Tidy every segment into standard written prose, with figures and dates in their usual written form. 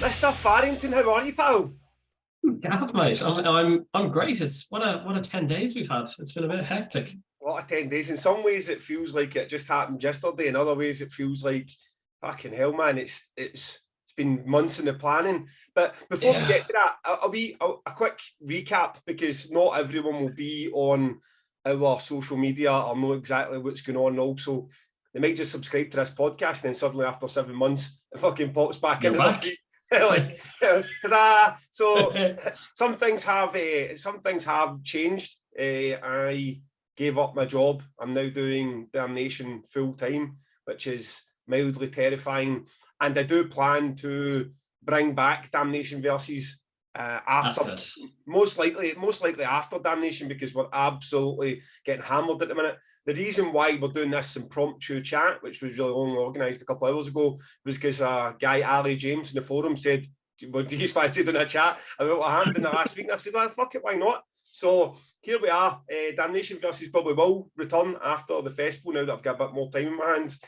Mr. Farrington, how are you, pal? Gav, mate, I'm great. It's what a 10 days we've had. It's been a bit hectic. What a 10 days. In some ways it feels like it just happened yesterday. In other ways it feels like fucking hell, man. It's been months in the planning. But before we get to that, a quick recap, because not everyone will be on our social media or know exactly what's going on. Also, they might just subscribe to this podcast and then suddenly after 7 months it fucking pops back into their feed. Like, ta-da! So some things have changed. I gave up my job. I'm now doing Damnation full time, which is mildly terrifying. And I do plan to bring back Damnation versus after, most likely after Damnation, because we're absolutely getting hammered at the minute. The reason why we're doing this impromptu chat, which was really only organised a couple of hours ago, was because a guy, Ali James, in the forum said, well, do you fancy doing a chat about what happened in the last week? And I said, well, fuck it, why not? So here we are. Damnation versus probably will return after the festival, now that I've got a bit more time in my hands.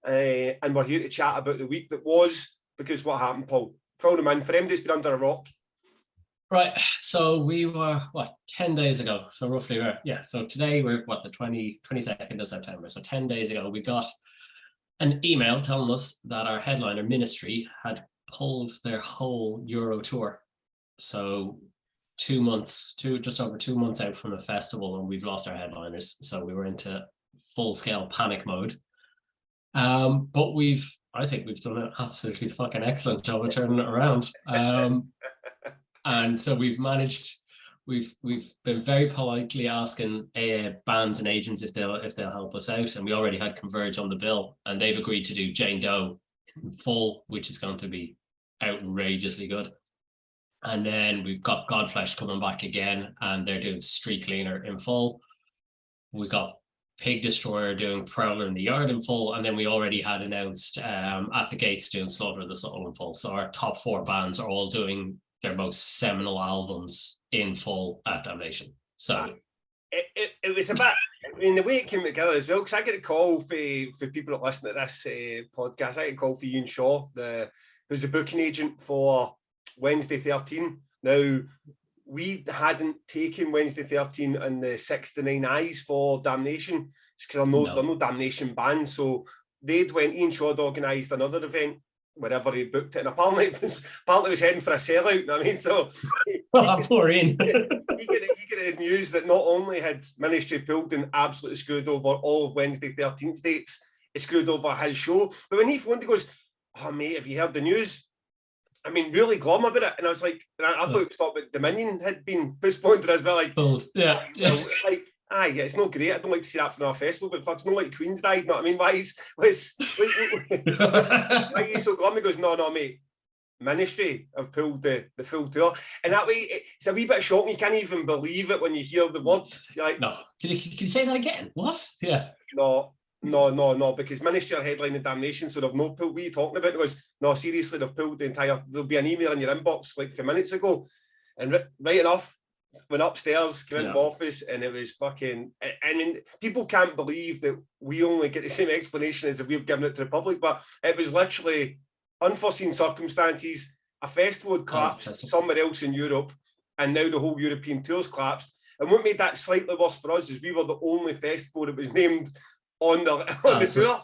And we're here to chat about the week that was, because what happened, Paul? Fill them in. For anybody that's been under a rock. Right, so we were, 10 days ago, so roughly, so today we're, the 22nd of September, so 10 days ago, we got an email telling us that our headliner, Ministry, had pulled their whole Euro tour. So just over 2 months out from the festival, and we've lost our headliners, so we were into full-scale panic mode. But I think we've done an absolutely fucking excellent job of turning it around. And so we've been very politely asking bands and agents if they'll help us out, and we already had Converge on the bill, and they've agreed to do Jane Doe in full, which is going to be outrageously good. And then we've got Godflesh coming back again, and they're doing Streetcleaner in full. We got Pig Destroyer doing Prowler in the Yard in full, and then we already had announced At the Gates doing Slaughter of the Soul in full. So our top 4 bands are all doing their most seminal albums in full at Damnation. So it was a bit, I mean, the way it came together as well, because I get a call for people that listen to this podcast. I get a call for Ian Shaw, who's a booking agent for Wednesday 13. Now, we hadn't taken Wednesday 13 and the 69 Eyes for Damnation, because they're no Damnation bands. So Ian Shaw had organised another event wherever he booked it, and apparently it was heading for a sellout. You know what I mean? So poor Ian. he get the news that not only had Ministry pulled and absolutely screwed over all of Wednesday 13th dates, it screwed over his show. But when he phoned, he goes, "Oh mate, have you heard the news?" I mean, really glum about it. And I was like, I thought it was thought that Dominion had been postponed as well. Like, it's not great. I don't like to see that from our festival, but it's not like Queen's died. You know what I mean? Why is so glum? He goes, no, mate. Ministry have pulled the full tour, and that way it's a wee bit shocking. You can't even believe it when you hear the words. You're like, no, can you say that again? What? Yeah. No, because Ministry are headlining Damnation, so they've no pulled. What are you talking about? It was, no, seriously, they've pulled the entire. There'll be an email in your inbox like 5 minutes ago, and right enough, went upstairs, came into the office, and it was fucking. I mean, people can't believe that we only get the same explanation as if we've given it to the public, but it was literally unforeseen circumstances. A festival had collapsed somewhere else in Europe, and now the whole European tour's collapsed. And what made that slightly worse for us is we were the only festival that was named on the tour.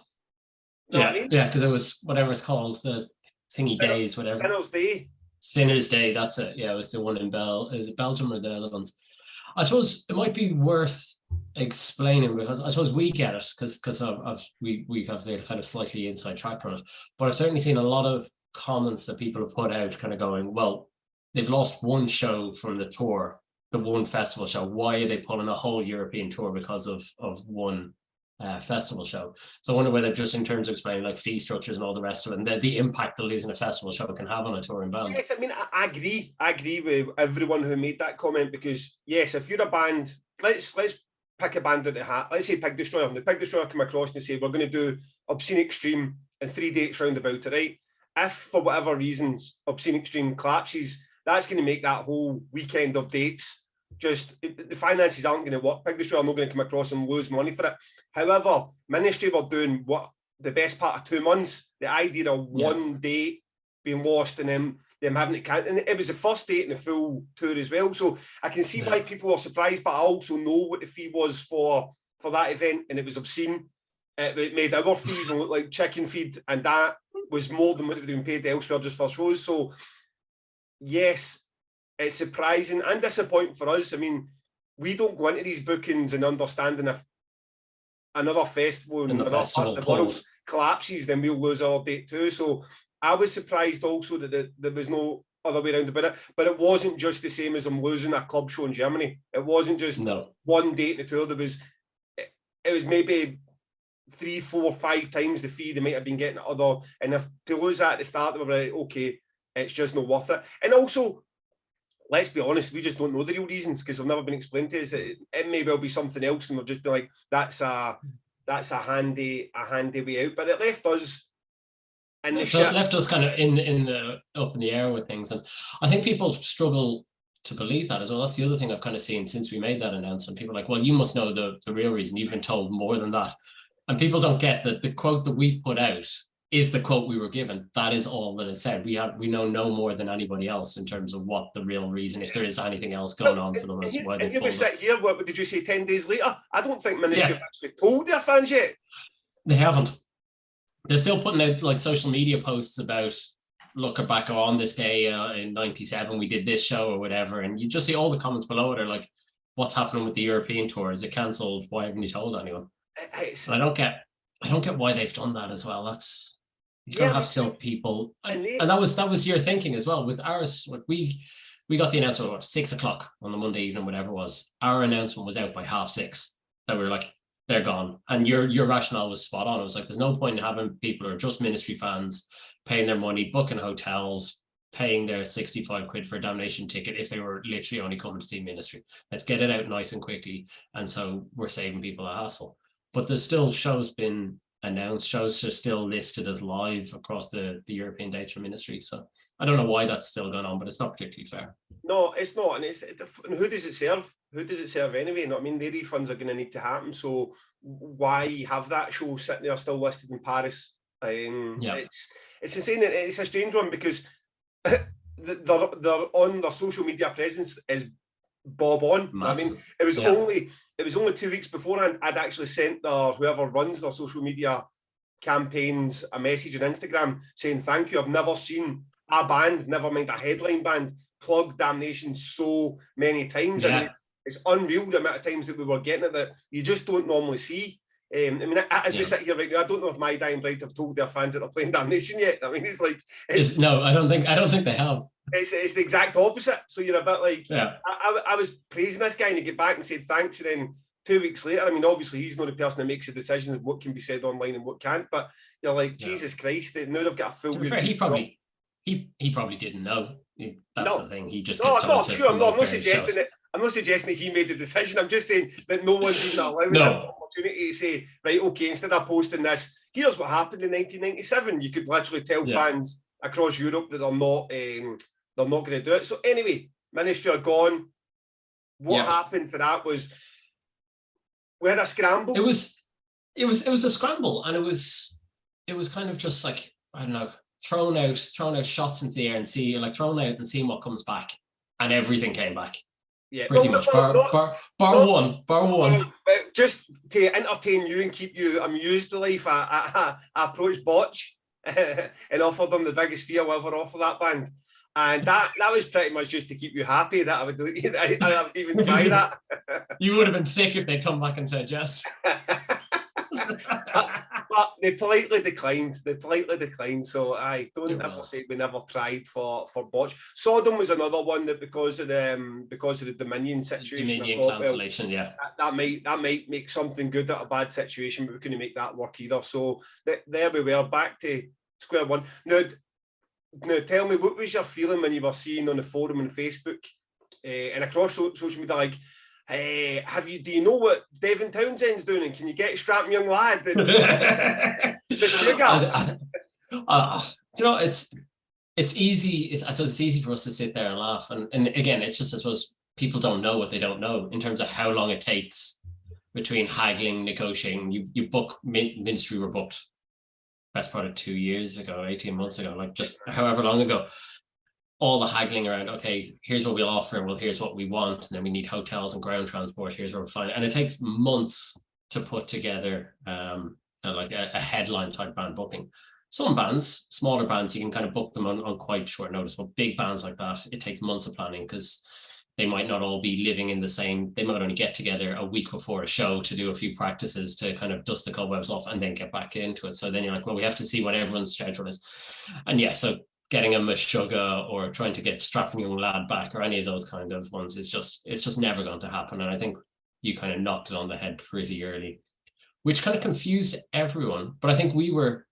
Yeah, because it was whatever it's called, the thingy days, whatever. Sinner's Day, that's it. Yeah, it was the one in is it Belgium or the Netherlands? I suppose it might be worth explaining, because I suppose we get it, because we have the kind of slightly inside track on it. But I've certainly seen a lot of comments that people have put out kind of going, well, they've lost one show from the tour, the one festival show. Why are they pulling a whole European tour because of one festival show? So I wonder whether, just in terms of explaining like fee structures and all the rest of it, and the impact that losing a festival show can have on a touring band. Yes, I mean, I agree with everyone who made that comment, because yes, if you're a band, let's pick a band out of the hat. Let's say Pig Destroyer. And the Pig Destroyer come across and they say, we're going to do Obscene Extreme and 3 dates roundabout, right? If for whatever reasons Obscene Extreme collapses, that's going to make that whole weekend of dates just, the finances aren't going to work. Pig Destroyer are not going to come across and lose money for it. However, Ministry were doing what the best part of 2 months. The idea of one date being lost and them having to cancel. And it was the first date in the full tour as well. So I can see why people were surprised, but I also know what the fee was for that event, and it was obscene. It made our fee even look like chicken feed, and that was more than what it would have been paid elsewhere just for shows. So yes, it's surprising and disappointing for us. I mean, we don't go into these bookings and understanding if another festival in another part of the world collapses, then we'll lose our date too. So I was surprised also that there was no other way around about it. But it wasn't just the same as I'm losing a club show in Germany. It wasn't just one date in the tour. It was maybe 3, 4, 5 times the fee they might have been getting at other. And if to lose that at the start, they were like, okay, it's just not worth it. And also, let's be honest, we just don't know the real reasons because they've never been explained to us. It may well be something else, and we've just been like, that's a handy way out. But it left us kind of in the up in the air with things, and I think people struggle to believe that as well. That's the other thing I've kind of seen since we made that announcement. People are like, well, you must know the real reason. You've been told more than that, and people don't get that the quote that we've put out is the quote we were given. That is all that it said. We know no more than anybody else in terms of what the real reason, if there is anything else going on for the rest of why they pulled sit here, what did you say 10 days later? I don't think Ministry have actually told their fans yet. They haven't. They're still putting out like social media posts about, look back on this day in 97, we did this show or whatever. And you just see all the comments below it are like, what's happening with the European tour? Is it cancelled? Why haven't you told anyone? I don't get why they've done that as well. You don't have still people, and that was your thinking as well with ours. Like we got the announcement at 6 o'clock on the Monday evening, whatever it was. Our announcement was out by 6:30. That we were like, they're gone. And your rationale was spot on. It was like, there's no point in having people who are just Ministry fans paying their money, booking hotels, paying their 65 quid for a Damnation ticket if they were literally only coming to see Ministry. Let's get it out nice and quickly. And so we're saving people a hassle. But there's still shows been announced, shows are still listed as live across the European dates from Ministry. So I don't know why that's still going on, but it's not particularly fair. No, it's not. And and who does it serve? Who does it serve anyway? You know what I mean? The refunds are going to need to happen. So why have that show sitting there still listed in Paris? It's insane. It's a strange one because they're on their social media presence is bob on. Massive. I mean, it was only 2 weeks beforehand I'd actually sent whoever runs their social media campaigns a message on Instagram saying thank you. I've never seen a band, never mind a headline band, plug Damnation so many times. I mean, it's unreal the amount of times that we were getting it that you just don't normally see. I mean, as we sit here right now, I don't know if My Dying Bride have told their fans that they're playing Damnation yet. I mean, it's like no, I don't think they have. It's the exact opposite. So you're a bit like, I was praising this guy and he get back and said thanks, and then 2 weeks later, I mean, obviously he's not the person that makes the decisions of what can be said online and what can't. But you're like, Jesus Christ, now they've got a full. He probably didn't know. That's the thing. He just I'm not suggesting it. I'm not suggesting that he made the decision. I'm just saying that no one's even allowed the opportunity to say, right, okay, instead of posting this, here's what happened in 1997. You could literally tell fans across Europe that they're not going to do it. So anyway, Ministry are gone. What happened for that was we had a scramble. It was a scramble, and it was kind of just like, I don't know, throwing out shots into the air and seeing what comes back, and everything came back. Yeah, pretty much. Bar one. Just to entertain you and keep you amused to life, I approached Botch and offered them the biggest fee I'll ever offer that band. And that was pretty much just to keep you happy that I would even try that. You would have been sick if they'd come back and said yes. But they politely declined. So I don't ever say we never tried for Botch. Sodom was another one that because of the Dominion situation, cancellation, that might make something good out of a bad situation, but we couldn't make that work either. So there we were, back to square one. Now tell me, what was your feeling when you were seeing on the forum and Facebook and across social media, like, do you know what Devin Townsend's doing, and can you get Strapping Young Lad? It's easy. I suppose it's easy for us to sit there and laugh, and again, it's just, I suppose, people don't know what they don't know in terms of how long it takes between haggling, negotiating. You book Ministry were booked best part of 2 years ago, 18 months ago, like just however long ago, all the haggling around, okay, here's what we'll offer, well, here's what we want, and then we need hotels and ground transport, here's where we're flying. And it takes months to put together like a headline type band booking. Some bands, smaller bands, you can kind of book them on quite short notice, but big bands like that, it takes months of planning because they might not all be living in the same, they might only get together a week before a show to do a few practices to kind of dust the cobwebs off and then get back into it. So then you're like, well, we have to see what everyone's schedule is. And yeah, so getting a Meshuggah or trying to get Strapping Young Lad back or any of those kind of ones is it's just never going to happen. And I think you kind of knocked it on the head pretty early, which kind of confused everyone. But I think we were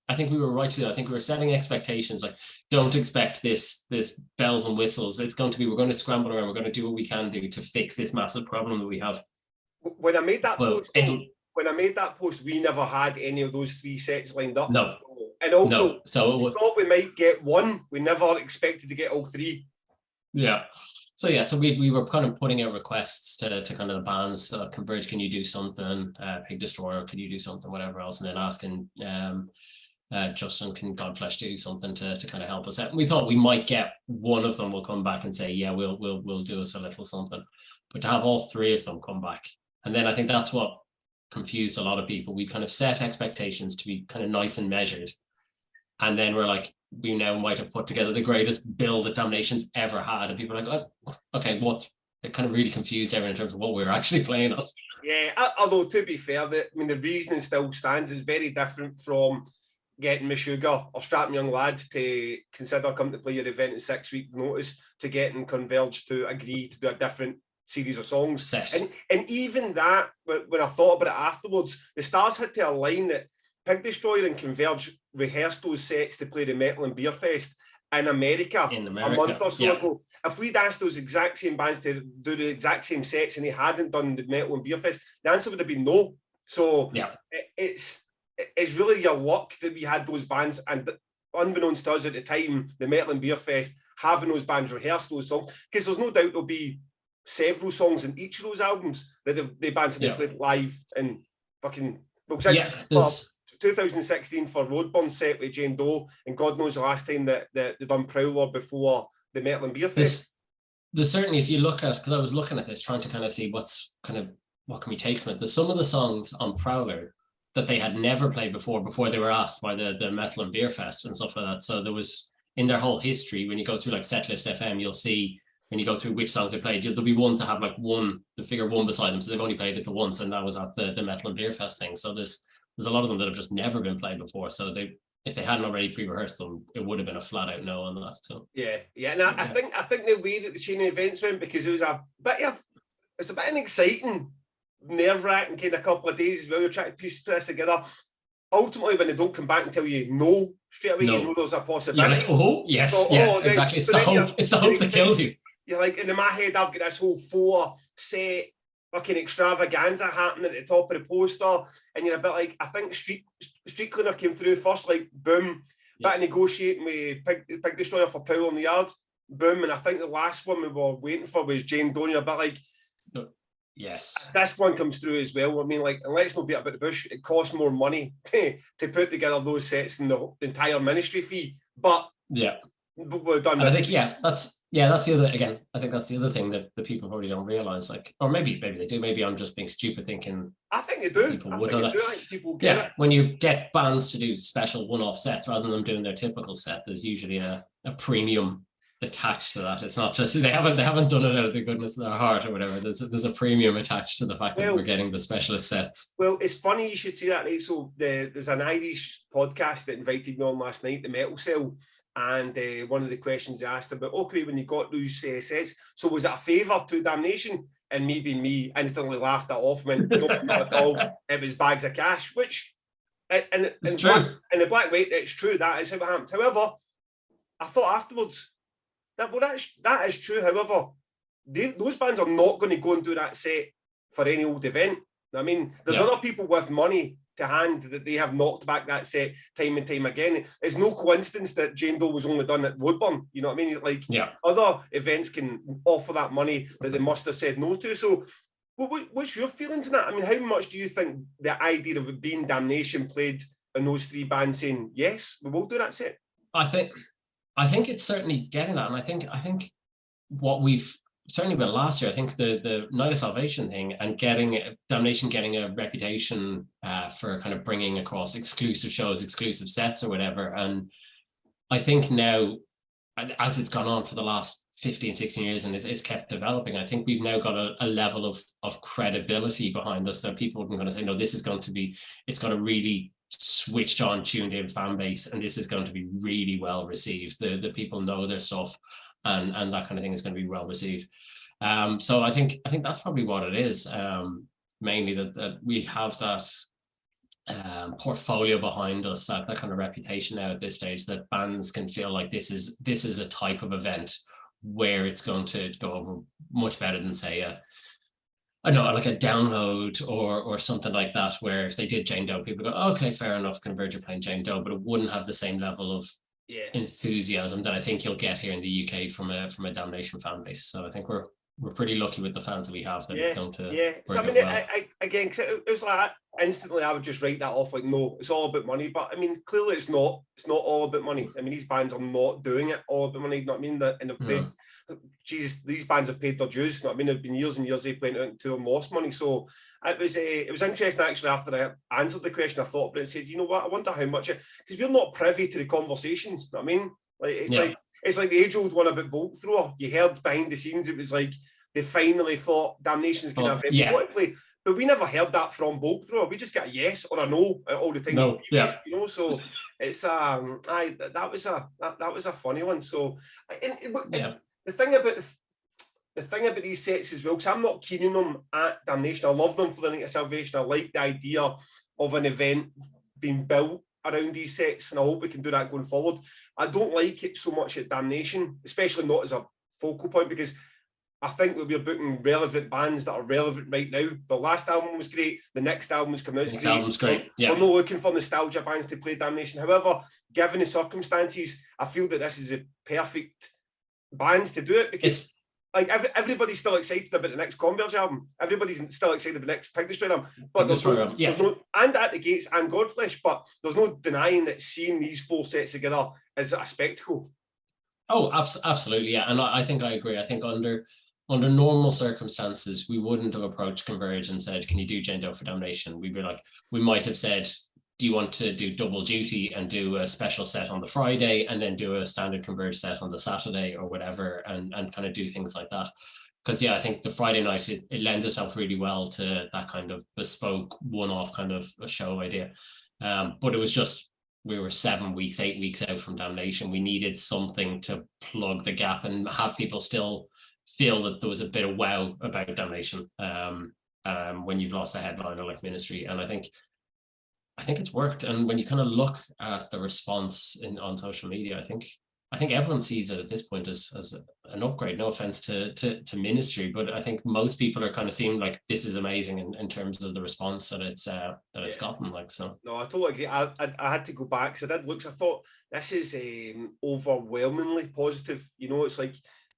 right to do. I think we were setting expectations like, don't expect this bells and whistles. It's going to be, we're going to scramble around, we're going to do what we can do to fix this massive problem that we have. When I made that post, we never had any of those 3 sets lined up. No. And also, no. So we thought we might get one. We never expected to get all 3. Yeah. So yeah, so we were kind of putting out requests to kind of the bands, Converge, can you do something? Pig Destroyer, can you do something? Whatever else, and then asking Justin, can Godflesh do something to kind of help us out? And we thought we might get one of them will come back and say, yeah, we'll do us a little something. But to have all 3 of them come back, and then I think that's what confused a lot of people. We kind of set expectations to be kind of nice and measured. And then we're like, we now might have put together the greatest bill that Damnation's ever had. And people are like, oh, okay, what? It kind of really confused everyone in terms of what we were actually playing on. Yeah, although to be fair, the reasoning still stands. It's very different from getting Meshuggah or Strapping Young Lad to consider coming to play your event in 6 weeks notice to getting Converge to agree to do a different series of songs. And even that, when I thought about it afterwards, the stars had to align that Pig Destroyer and Converge rehearsed those sets to play the Metal and Beer Fest in America a month or so ago. If we'd asked those exact same bands to do the exact same sets and they hadn't done the Metal and Beer Fest, the answer would have been no. So it's really your luck that we had those bands, and unbeknownst to us at the time, the Metal and Beer Fest, having those bands rehearse those songs, because there's no doubt there'll be several songs in each of those albums that the bands have played live in fucking, well, since 2016 for Roadburn set with Jane Doe, and God knows the last time that they done Prowler before the Metal and Beer Fest. There's certainly, if you look at, because I was looking at this, trying to kind of see what can we take from it. There's some of the songs on Prowler that they had never played before they were asked by the Metal and Beer Fest and stuff like that. So there was, in their whole history, when you go through like Setlist FM, you'll see, when you go through which songs they played, there'll be ones that have like the figure 1 beside them. So they've only played it the once, and that was at the Metal and Beer Fest thing. So there's a lot of them that have just never been played before. So if they hadn't already pre-rehearsed them, it would have been a flat out no on that. So yeah. And I think the way that the chain of events went, because it was a bit of an exciting, nerve-wracking kind of couple of days as well. You're trying to piece this together. Ultimately, when they don't come back and tell you no straight away, you know there's a possibility. You're like, oh yes, so, exactly. It's the hope. It's the hope that kills you. You're like, and in my head, I've got this whole 4-set fucking extravaganza happening at the top of the poster, and you're a bit like, I think Streetcleaner came through first, like boom, bit of negotiating with Pig Destroyer for Prowler in the Yard, boom, and I think the last one we were waiting for was Jane Doe, a bit like, yes, this one comes through as well. I mean, like, and let's not beat about the bush, it costs more money to put together those sets than the entire ministry fee, but we're done. And I think that's the other, again, I think that's the other thing that the people probably don't realize, like, or maybe they do, maybe I'm just being stupid thinking. I think they do. People get it. When you get bands to do special one-off sets rather than them doing their typical set, there's usually a premium attached to that. It's not just they haven't done it out of the goodness of their heart or whatever. There's a premium attached to the fact that we're getting the specialist sets. Well, it's funny you should see that, right? So there's an Irish podcast that invited me on last night, the Metal Cell. And one of the questions they asked about, okay, when you got those sets, so was it a favour to Damnation? And maybe me instantly laughed that off, went, no, not at all. It was bags of cash, which, in the black white, it's true, that is how it happened. However, I thought afterwards, that is true. However, those bands are not going to go and do that set for any old event. I mean, there's other people with money to hand that they have knocked back that set time and time again. It's no coincidence that Jane Doe was only done at Woodburn. You know what I mean? Like, other events can offer that money that they must have said no to. So what's your feelings on that? I mean, how much do you think the idea of it being Damnation played and those three bands saying, yes, we will do that set? I think it's certainly getting that. And I think what we've certainly been last year, I think the Night of Salvation thing and Damnation getting a reputation for kind of bringing across exclusive shows, exclusive sets or whatever. And I think now, as it's gone on for the last 15, 16 years and it's kept developing, I think we've now got a level of credibility behind us that people are going to say, no, this is going to be, it's got a really switched on, tuned in fan base, and this is going to be really well received. The people know their stuff, and that kind of thing is going to be well received. So I think that's probably what it is. Mainly that we have that portfolio behind us, that kind of reputation now at this stage, that bands can feel like this is a type of event where it's going to go over much better than, say, I don't know, like a Download or something like that, where if they did Jane Doe, people go, okay, fair enough, Converge are playing Jane Doe, but it wouldn't have the same level of enthusiasm that I think you'll get here in the UK from a Damnation fan base. So I think we're pretty lucky with the fans that we have, that it's going to so I mean, well. Again, it was like instantly I would just write that off like, no, it's all about money. But I mean, clearly it's not all about money. I mean, these bands are not doing it all about money, you know what I mean? And they've paid, Jesus, these bands have paid their dues, you know what I mean? It's been years and years they went out into and lost money. So it was interesting actually. After I answered the question, I thought about it and said, you know what, I wonder how much, because we're not privy to the conversations, you know what I mean? Like it's like the age-old one about Bolt Thrower. You heard behind the scenes, it was like they finally thought Damnation's going to have everybody play. But we never heard that from Bolt Thrower. We just get a yes or a no all the time. No, yeah. You know, so it's that was a funny one. So the thing about these sets as well, because I'm not keen on them at Damnation. I love them for the Night of Salvation. I like the idea of an event being built around these sets, and I hope we can do that going forward. I don't like it so much at Damnation, especially not as a focal point, because I think we're booking relevant bands that are relevant right now. The last album was great. The next album's coming out. Next album's great. Yeah. We're not looking for nostalgia bands to play Damnation. However, given the circumstances, I feel that this is a perfect bands to do it, because like everybody's still excited about the next Converge album. Everybody's still excited about the next Pig Destroyer album. But there's no, and At the Gates and Godflesh, but there's no denying that seeing these four sets together is a spectacle. Oh, absolutely, yeah. And I think I agree. I think under normal circumstances, we wouldn't have approached Converge and said, can you do Jane Doe for Damnation? We'd be like, we might have said, do you want to do double duty and do a special set on the Friday and then do a standard Converge set on the Saturday or whatever, and kind of do things like that? Because I think the Friday night, it lends itself really well to that kind of bespoke one-off kind of a show idea. But it was just, we were 8 weeks out from Damnation. We needed something to plug the gap and have people still feel that there was a bit of wow about Damnation when you've lost a headliner like Ministry. And I think it's worked. And when you kind of look at the response on social media, I think everyone sees it at this point as an upgrade. No offense to Ministry, but I think most people are kind of seeing like this is amazing in terms of the response that it's gotten. Like, so no, I totally agree. I had to go back, so I did look. So I thought this is overwhelmingly positive. You know, it's like,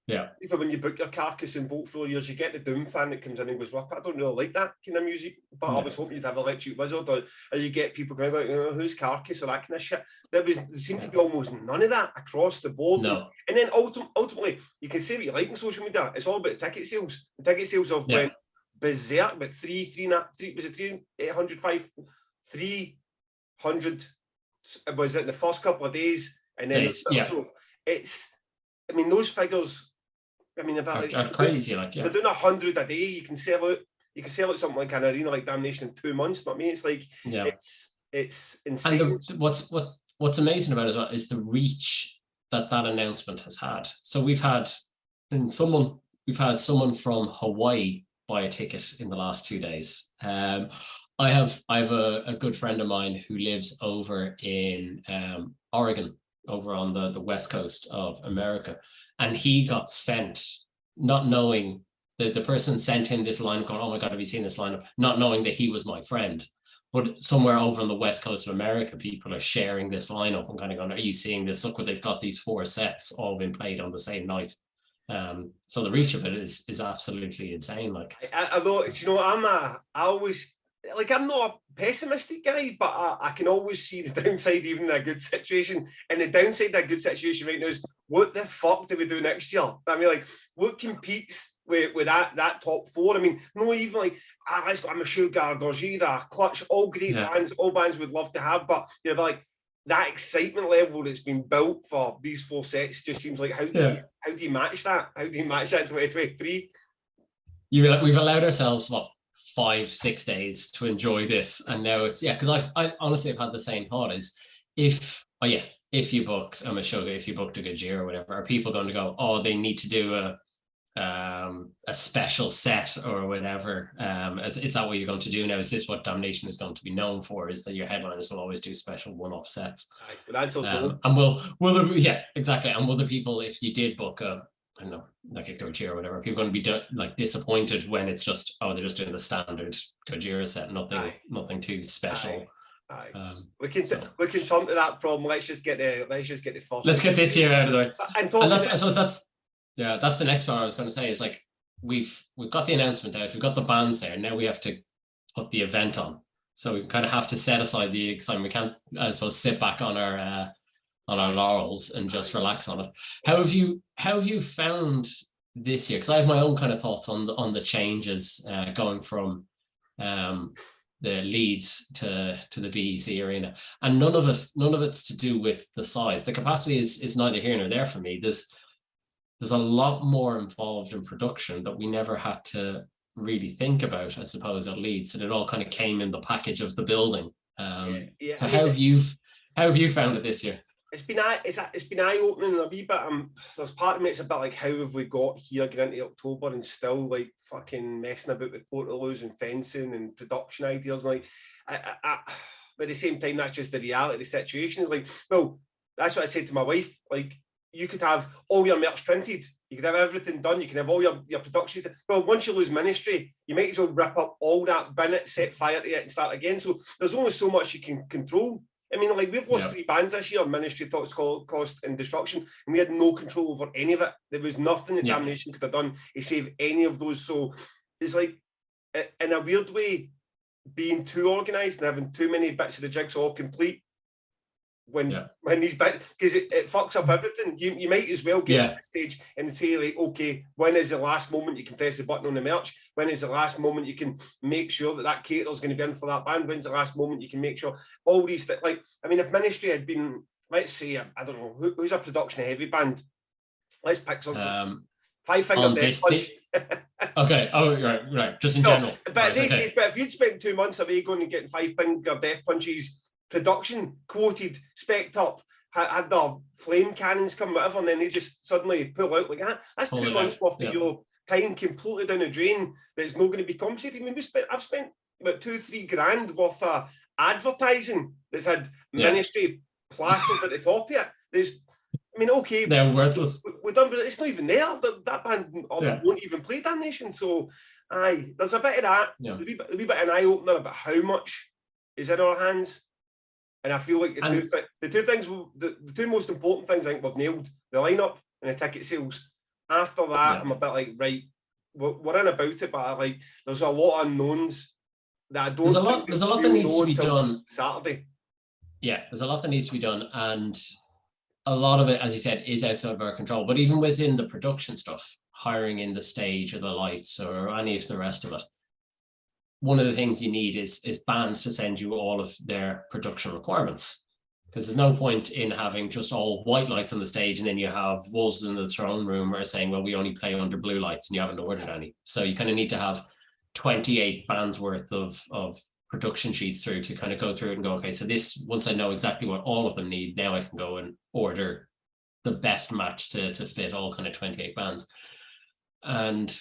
even when you book your Carcass and Bolt Thrower years, you get the Doom fan that comes in and goes, well, I don't really like that kind of music, but I was hoping you'd have Electric Wizard, or you get people going like, who's Carcass, or that kind of shit. There seemed to be almost none of that across the board. No. And then ultimately, you can say what you like on social media. It's all about ticket sales. The ticket sales have went berserk, but 300, was it in the first couple of days? And then so it's, I mean, those figures, I mean, about are crazy. Like, they're doing 100 a day. You can sell it something like an arena like Damnation in 2 months. But I mean, it's like it's insane. And what's amazing about it as well is the reach that announcement has had. So we've had someone from Hawaii buy a ticket in the last 2 days. I have a good friend of mine who lives over in Oregon, over on the west coast of America, and he got sent, not knowing that the person sent him this line going, oh my God, have you seen this lineup? Not knowing that he was my friend. But somewhere over on the west coast of America, people are sharing this lineup and kind of going, are you seeing this? Look what they've got, these 4 sets all been played on the same night. So the reach of it is absolutely insane. Like, although, you know, I always like, I'm not a pessimistic guy, but I can always see the downside even in a good situation. And the downside of a good situation right now is, what the fuck do we do next year? I mean, like, what competes with that top four? I mean, no, even like, let's go, I'm a Sugar, Gojira, Clutch, all great bands, all bands we'd love to have, but but like, that excitement level that's been built for these 4 sets just seems like, how do you match that? How do you match that in 2023? We've allowed ourselves 5-6 days to enjoy this, and now it's because I honestly have had the same thought: is if you booked a Meshuggah, if you booked a Gojira or whatever, are people going to go, oh, they need to do a special set or whatever? Is that what you're going to do now? Is this what Damnation is going to be known for? Is that your headliners will always do special one-off sets? And will exactly. And will the people, if you did book I don't know, like a Gojira or whatever, people going to be disappointed when it's just, they're just doing the standard Gojira set, nothing too special. We can turn to that problem. Let's just get the first. Let's get this year out of the way. I suppose that's the next part I was going to say, is like, we've got the announcement out, we've got the bands there, now we have to put the event on. So we kind of have to set aside the excitement. We can't, I suppose, sit back on our laurels and just relax on it. How have you found this year? Because I have my own kind of thoughts on the changes going from the Leeds to the BEC arena, and none of it's to do with the size. The capacity is neither here nor there for me. There's a lot more involved in production that we never had to really think about, I suppose, at Leeds, and it all kind of came in the package of the building. So how have you found it this year? It's been eye-opening a wee bit. There's part of me, it's a bit like, how have we got here, getting into October and still like fucking messing about with portaloos and fencing and production ideas? Like, but at the same time, that's just the reality of the situation. Is like, well, that's what I said to my wife. Like, you could have all your merch printed, you could have everything done, you can have all your productions. Well, once you lose Ministry, you might as well rip up all that, bin it, set fire to it, and start again. So there's only so much you can control. I mean, like, we've lost 3 bands this year: Ministry, Toxic Cost, and Destruction, and we had no control over any of it. There was nothing that Damnation could have done to save any of those. So it's like, in a weird way, being too organised and having too many bits of the jigsaw complete when these bits, because it fucks up everything. You might as well get to the stage and say, like, okay, when is the last moment you can press the button on the merch? When is the last moment you can make sure that caterer's going to be in for that band? When's the last moment you can make sure all these things? Like, I mean, if Ministry had been, let's say, I don't know, who's a production heavy band? Let's pick something. Five Finger Death Punch. Okay. Oh, right. Just in general. But if you'd spent 2 months away going and getting Five Finger Death Punch's production quoted, spec'd up, had the flame cannons come, whatever, and then they just suddenly pull out like that. That's 2 months worth of your time completely down the drain that's not going to be compensated. I mean, I've spent about 2-3 grand worth of advertising that's had Ministry plastered at the top of it. Okay, they're worthless. We've done, but it's not even there. That band won't even play Damnation. So, there's a bit of that. A wee bit of an eye opener about how much is in our hands. And I feel like the two most important things I think we've nailed: the lineup and the ticket sales. After that, I'm a bit like, right, we're in about it, but there's a lot of unknowns that I don't. There's a lot that needs to be done. Saturday. Yeah, there's a lot that needs to be done, and a lot of it, as you said, is outside of our control. But even within the production stuff, hiring in the stage or the lights or any of the rest of it, one of the things you need is bands to send you all of their production requirements, because there's no point in having just all white lights on the stage and then you have wolves in the throne room are saying, well, we only play under blue lights, and you haven't ordered any. So you kind of need to have 28 bands worth of production sheets through to kind of go through it and go, okay, so this, once I know exactly what all of them need, now I can go and order the best match to fit all kind of 28 bands. And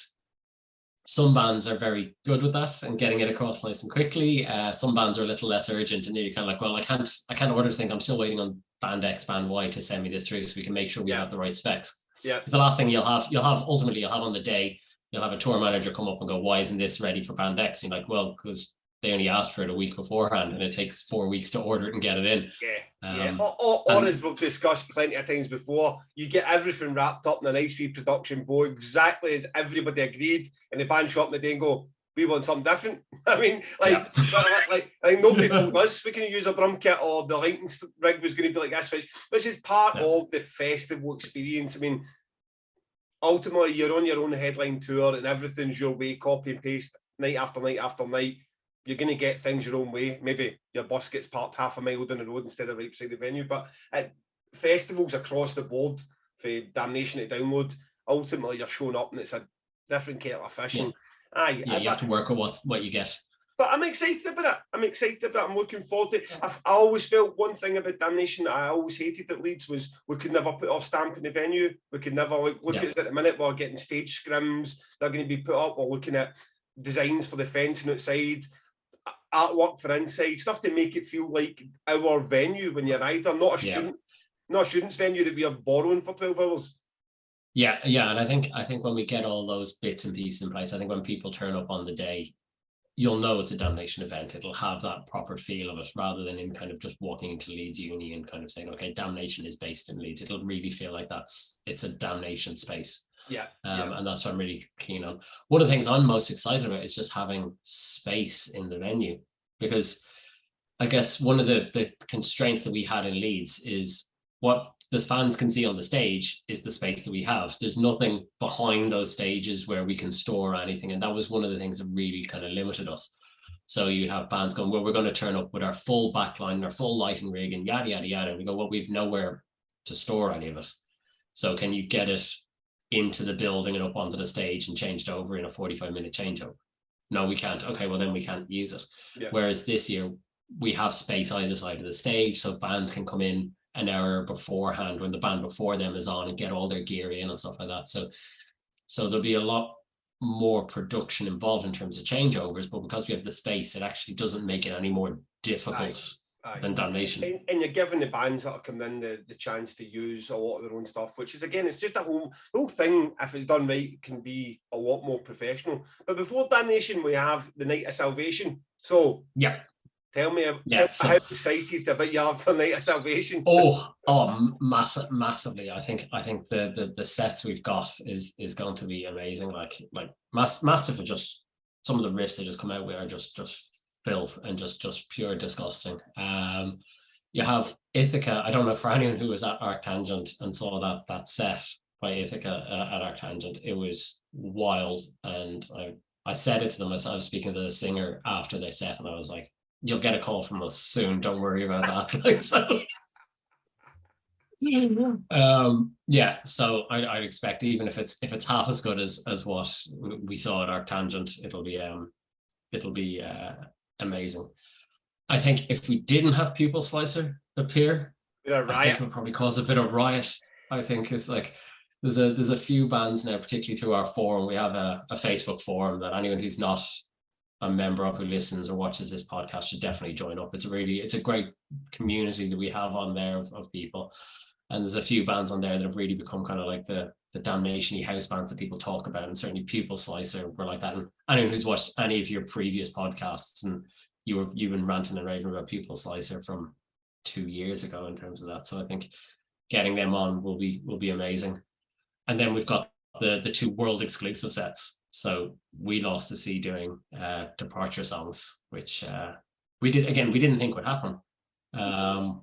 some bands are very good with that and getting it across nice and quickly. Some bands are a little less urgent, and you're kind of like, well, I can't order things. I'm still waiting on band X, band Y to send me this through so we can make sure we have the right specs. Yeah. The last thing you'll have on the day, you'll have a tour manager come up and go, why isn't this ready for band X? And you're like, well, because they only asked for it a week beforehand and it takes 4 weeks to order it and get it in. Or as we've discussed plenty of times before, you get everything wrapped up in a nice wee production board exactly as everybody agreed, and the band show up in the day and go, we want something different. I mean, like nobody told us we can use a drum kit or the lighting rig was going to be like this, which is part of the festival experience. I mean, ultimately, you're on your own headline tour and everything's your way, copy and paste, night after night after night. You're going to get things your own way. Maybe your bus gets parked half a mile down the road instead of right beside the venue. But at festivals across the board, for Damnation to download, ultimately you're showing up and it's a different kettle of fish. Yeah. You have to work with what you get. But I'm excited about it. I'm looking forward to it. I always felt one thing about Damnation I always hated at Leeds was we could never put our stamp in the venue. We could never look at us at the minute. We're getting stage scrims. They're going to be put up. We're looking at designs for the fencing outside, artwork for inside, stuff to make it feel like our venue when you're either not a student's venue that we are borrowing for 12 hours. Yeah, and I think when we get all those bits and pieces in place, I think when people turn up on the day, you'll know it's a Damnation event. It'll have that proper feel of it, rather than in kind of just walking into Leeds Uni and kind of saying, okay, Damnation is based in Leeds. It'll really feel like it's a Damnation space. And that's what I'm really keen on. One of the things I'm most excited about is just having space in the venue, because I guess one of the constraints that we had in Leeds is what the fans can see on the stage is the space that we have. There's nothing behind those stages where we can store anything. And that was one of the things that really kind of limited us. So you have bands going, well, we're going to turn up with our full backline, our full lighting rig and yada, yada, yada. And we go, well, we've nowhere to store any of it. So can you get it into the building and up onto the stage and changed over in a 45-minute changeover? No, we can't. Okay, well, then we can't use it. Whereas this year, we have space either side of the stage, so bands can come in an hour beforehand when the band before them is on and get all their gear in and stuff like that. So there'll be a lot more production involved in terms of changeovers, but because we have the space, it actually doesn't make it any more difficult than Damnation. And you're giving the bands that are coming in the chance to use a lot of their own stuff, which is, again, it's just the whole thing, if it's done right, can be a lot more professional. But before Damnation, we have the Night of Salvation. So tell me how excited about you are for Night of Salvation. Massively. I think the sets we've got is going to be amazing. Like Mastiff are just, some of the riffs they just come out with are just filth and just pure disgusting. You have Ithaca. I don't know, for anyone who was at Arctangent and saw that set by Ithaca at Arctangent, it was wild. And I said it to them as I was speaking to the singer after their set, and I was like, you'll get a call from us soon, don't worry about that. So I expect, even if it's half as good as what we saw at Arctangent, it'll be amazing. I think if we didn't have Pupil Slicer appear, I think it would probably cause a bit of riot. I think it's like there's a few bands now, particularly through our forum. We have a Facebook forum that anyone who's not a member of, who listens or watches this podcast, should definitely join up. It's a great community that we have on there of people, and there's a few bands on there that have really become kind of like the Damnation-y house bands that people talk about, and certainly Pupil Slicer were like that. And anyone who's watched any of your previous podcasts, and you've been ranting and raving about Pupil Slicer from 2 years ago in terms of that. So I think getting them on will be amazing. And then we've got the 2 world exclusive sets. So We Lost the Sea doing Departure songs, which we didn't think would happen.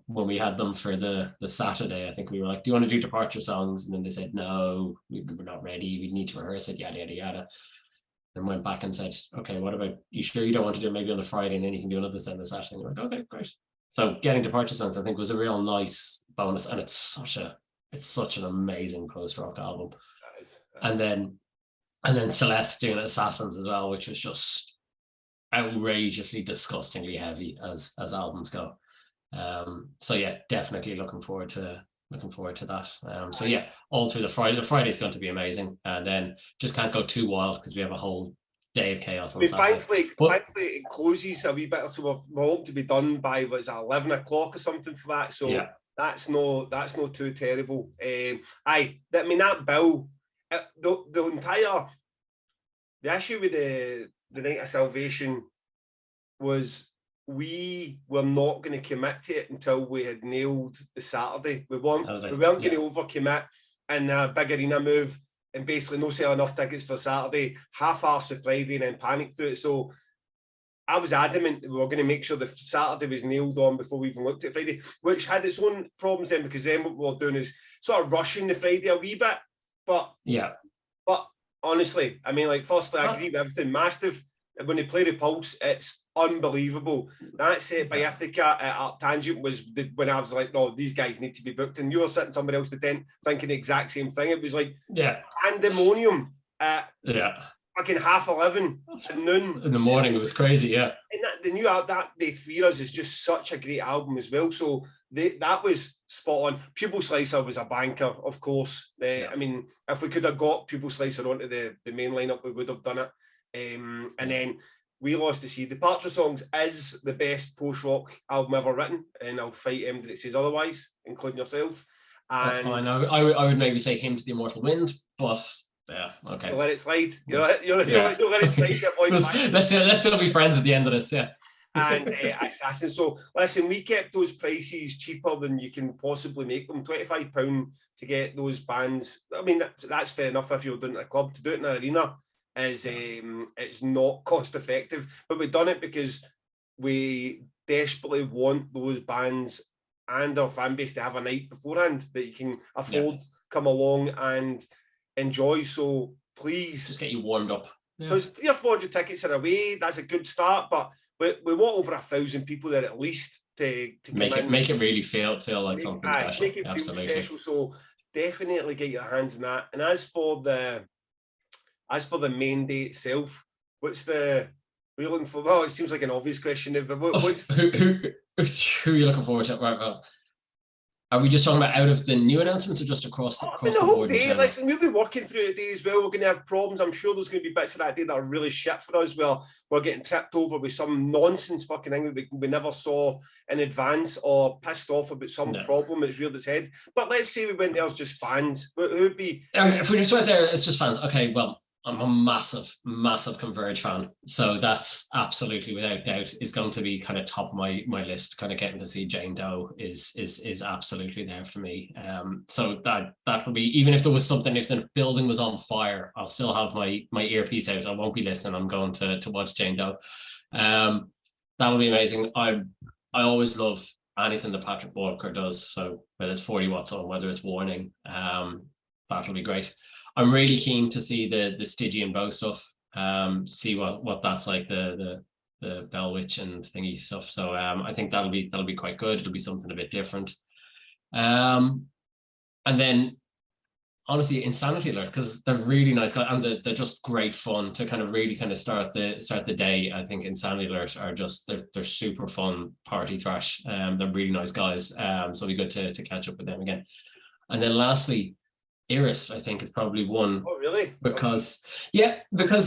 When we had them for the Saturday, I think we were like, do you want to do Departure songs? And then they said, no, we're not ready. We need to rehearse it, yada, yada, yada. Then went back and said, okay, what about, you sure you don't want to do it maybe on the Friday and then you can do another set on the Saturday? And we're like, okay, great. So getting Departure songs, I think, was a real nice bonus. And it's such an amazing post-rock album. And then Celeste doing Assassins as well, which was just outrageously, disgustingly heavy as albums go. So yeah, definitely looking forward to that. So yeah, all through the Friday is going to be amazing, and then just can't go too wild because we have a whole day of chaos on Saturday. Thankfully it closes a wee bit, so we're hoping to be done by 11 o'clock or something for that. So that's no too terrible. That bill, the issue with the Night of Salvation was, we were not going to commit to it until we had nailed the Saturday. We weren't going to overcommit in a big arena move and basically no sell enough tickets for Saturday, half-arse the Friday, and then panic through it. So I was adamant we were going to make sure the Saturday was nailed on before we even looked at Friday, which had its own problems then, because then what we were doing is sort of rushing the Friday a wee bit. But honestly, I mean, like, firstly, I agree with everything. Mastiff, when they play the Pulse, it's unbelievable. That set by Ithaca at Arctangent was when I was like, no, these guys need to be booked. And you were sitting somewhere else to tent thinking the exact same thing. It was like pandemonium at fucking 11:30 at noon. In the morning, it was crazy, And the new album, that They Fear Us, is just such a great album as well. So that was spot on. Pupil Slicer was a banker, of course. I mean, if we could have got Pupil Slicer onto the main lineup, we would have done it. And then We Lost the Sea. Departure Songs is the best post-rock album ever written, and I'll fight him that it says otherwise, including yourself. And that's fine. I would maybe say Hymn to the Immortal Wind, but yeah, okay. You'll let it slide. You'll let it slide to avoid let's still be friends at the end of this, And Assassin. So listen, we kept those prices cheaper than you can possibly make them. £25 to get those bands. I mean, that's fair enough if you're doing it at a club. To do it in an arena is it's not cost effective. But we've done it because we desperately want those bands and our fan base to have a night beforehand that you can afford, come along and enjoy. So please just get you warmed up. So it's 300 or 400 tickets are away. That's a good start, but we want over 1,000 people there at least to make it really feel like something special. Make it feel special. So definitely get your hands on that. And as for the main day itself, what's the we're looking for? Well, it seems like an obvious question, but what's who are you looking forward to? Right, well, are we just talking about out of the new announcements or just across the whole board? Day. Listen, we'll be working through the day as well. We're going to have problems. I'm sure there's going to be bits of that day that are really shit for us. Well, we're getting tripped over with some nonsense fucking thing that we never saw in advance, or pissed off about some problem that's reared its head. But let's say we went there as just fans. Who would be? If we just went there, it's just fans. Okay, well, I'm a massive Converge fan, so that's absolutely without doubt is going to be kind of top of my list. Kind of getting to see Jane Doe is absolutely there for me. So that would be, even if there was something, if the building was on fire, I'll still have my earpiece out. I won't be listening. I'm going to watch Jane Doe. That would be amazing. I always love anything that Patrick Walker does. So whether it's 40 Watts on, whether it's Warning, that'll be great. I'm really keen to see the Stygian Bow stuff, see what that's like, the Bell Witch and thingy stuff. So I think that'll be quite good. It'll be something a bit different. And then honestly, Insanity Alert, because they're really nice guys and they're just great fun to kind of really kind of start the day. I think Insanity Alert are just they're super fun party thrash. They're really nice guys. So it'll be good to catch up with them again. And then lastly, Iris, I think, is probably one. Oh, really? Because you could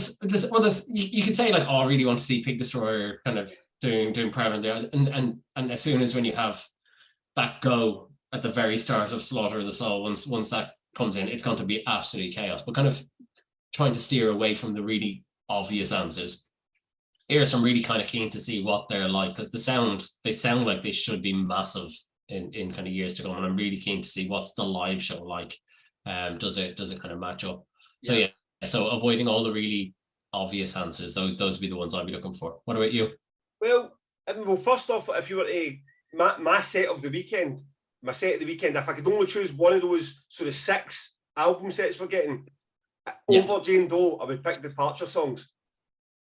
say like, oh, I really want to see Pig Destroyer kind of doing Prowler there, and as soon as when you have that go at the very start of Slaughter of the Soul, once that comes in, it's going to be absolute chaos. But kind of trying to steer away from the really obvious answers. Iris, I'm really kind of keen to see what they're like, because they sound like they should be massive in kind of years to come, and I'm really keen to see what's the live show like. Does it kind of match up? So so avoiding all the really obvious answers, those would be the ones I'd be looking for. What about you? Well, first off, if you were to my set of the weekend, if I could only choose one of those sort of 6 album sets we're getting over Jane Doe, I would pick Departure Songs.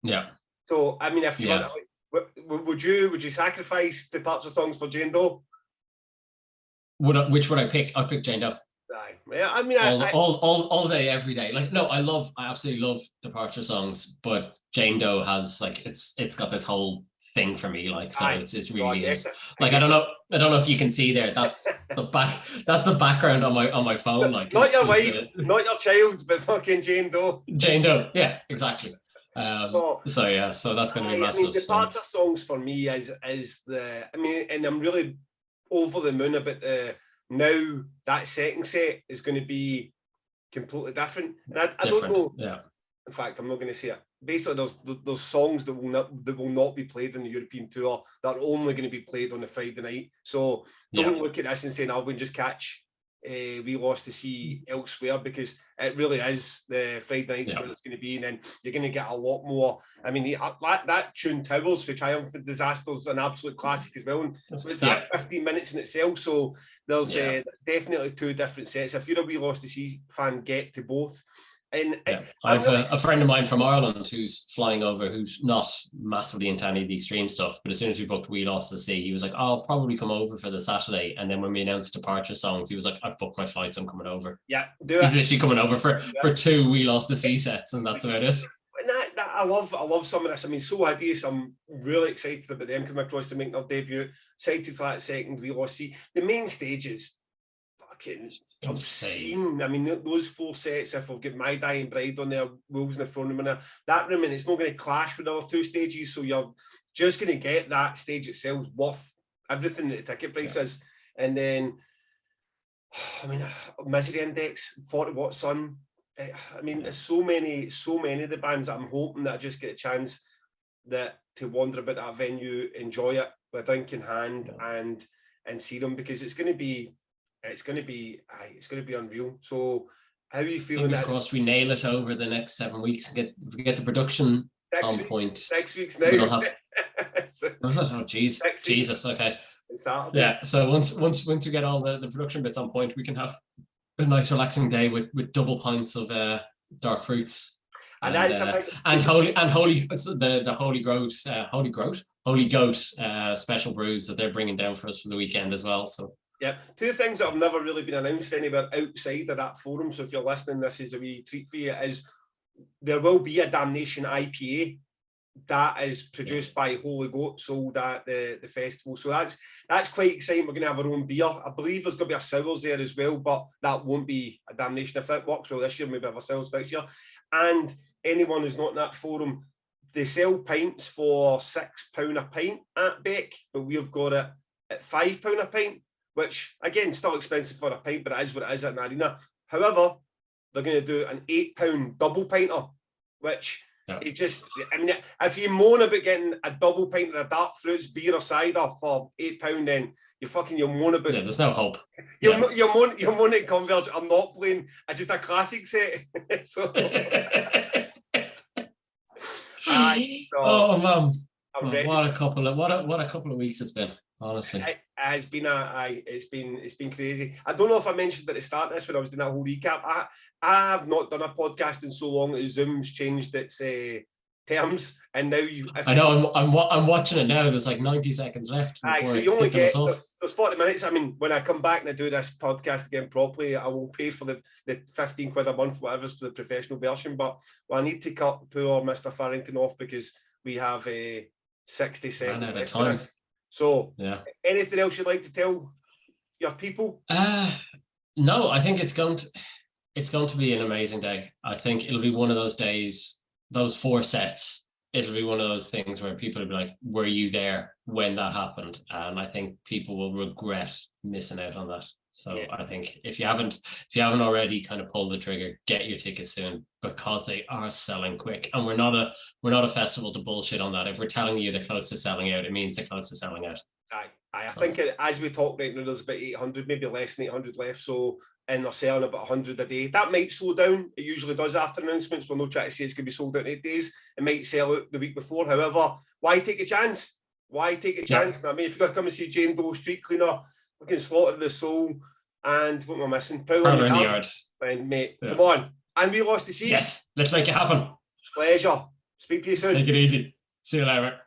Yeah. So I mean, if you would you sacrifice Departure Songs for Jane Doe? Which would I pick? I'd pick Jane Doe. Yeah, I mean, all day, every day. Like, no, I absolutely love Departure Songs, but Jane Doe has like it's got this whole thing for me. Like, so it's really like I don't know if you can see there. That's the background on my phone. Like, not your wife, not your child, but fucking Jane Doe. Jane Doe, yeah, exactly. So that's going to be massive. I mean, Departure Songs for me is and I'm really over the moon about now that second set is going to be completely different. And I don't know. Yeah. In fact, I'm not going to say it. Basically, there's songs that will not be played in the European tour that are only going to be played on a Friday night. So don't look at this and say, "No, we can just catch We Lost the Sea elsewhere, because it really is the Friday night where it's going to be, and then you're going to get a lot more. I mean, that tune Towers for Triumphant Disaster's an absolute classic as well. And it's that 15 minutes in itself, so there's definitely two different sets. If you're a We Lost the Sea fan, get to both. And I have a friend of mine from Ireland who's flying over, who's not massively into any of the extreme stuff, but as soon as we booked We Lost the Sea, he was like, I'll probably come over for the Saturday. And then when we announced departure songs, he was like, I've booked my flights, I'm coming over. Yeah, he's literally coming over for two We Lost the Sea sets, and that's about it. I love some of this. I mean, So Hideous, I'm really excited about them coming across to make their debut. Excited for that second We Lost the Sea. The main stages, obscene. I mean, those 4 sets, if I've got My Dying Bride on there, Wolves in the Throne Room, that room, and it's not going to clash with the other 2 stages, so you're just going to get that stage itself worth everything that the ticket price is. And then, I mean, Misery Index, 40 Watt Sun. I mean, there's so many of the bands that I'm hoping that I just get a chance to wander about that venue, enjoy it with a drink in hand, and see them, because it's going to be unreal. So how are you feeling? Fingers crossed we nail it over the next 7 weeks and get the production on point. 6 weeks now. We'll have... Oh, Jesus. Okay. Yeah. So once we get all the production bits on point, we can have a nice relaxing day with double pints of dark fruits. And holy goat special brews that they're bringing down for us for the weekend as well. So. Yeah, 2 things that have never really been announced anywhere outside of that forum. So if you're listening, this is a wee treat for you. Is there will be a Damnation IPA that is produced by Holy Goat, sold at the festival. So that's quite exciting. We're going to have our own beer. I believe there's going to be a sours there as well, but that won't be a Damnation. If it works well this year, maybe have a sours next year. And anyone who's not in that forum, they sell pints for £6 a pint at Beck, but we've got it at £5 a pint. Which, again, still expensive for a pint, but it is what it is at an arena. However, they're going to do an £8 double pinter, which it just, I mean, if you moan about getting a double pint of a dark fruits beer or cider for £8, then you're moan about... Yeah, there's no hope. You're moan at Converge. I'm not playing just a classic set. So... oh, man. What a couple of weeks it's been. Honestly, it's been crazy. I don't know if I mentioned at the start of this when I was doing that whole recap. I have not done a podcast in so long that Zoom's changed its terms, and now I know I'm watching it now. There's like 90 seconds left. So you only get there's 40 minutes. I mean, when I come back and I do this podcast again properly, I will pay for the £15 a month, whatever's for the professional version. But I need to cut poor Mr. Farrington off because we have 60 seconds left for this. So, anything else you'd like to tell your people? No, I think it's going to be an amazing day. I think it'll be one of those days, those 4 sets. It'll be one of those things where people will be like, "Were you there when that happened?" And I think people will regret missing out on that. So I think if you haven't already kind of pulled the trigger, get your tickets soon, because they are selling quick. And we're not a festival to bullshit on that. If we're telling you the close to selling out, it means the close to selling out. I think as we talk right now, there's about 800, maybe less than 800 left. So, and they're selling about 100 a day. That might slow down. It usually does after announcements. We're not trying to say it's going to be sold out in 8 days. It might sell out the week before. However, why take a chance? I mean, if you've got to come and see Jane Doe, Streetcleaner, fucking Slaughter the Soul, and what am I missing? Prowler in the Yard. Mate, come on. And We Lost the Sea. Yes, let's make it happen. Pleasure. Speak to you soon. Take it easy. See you later.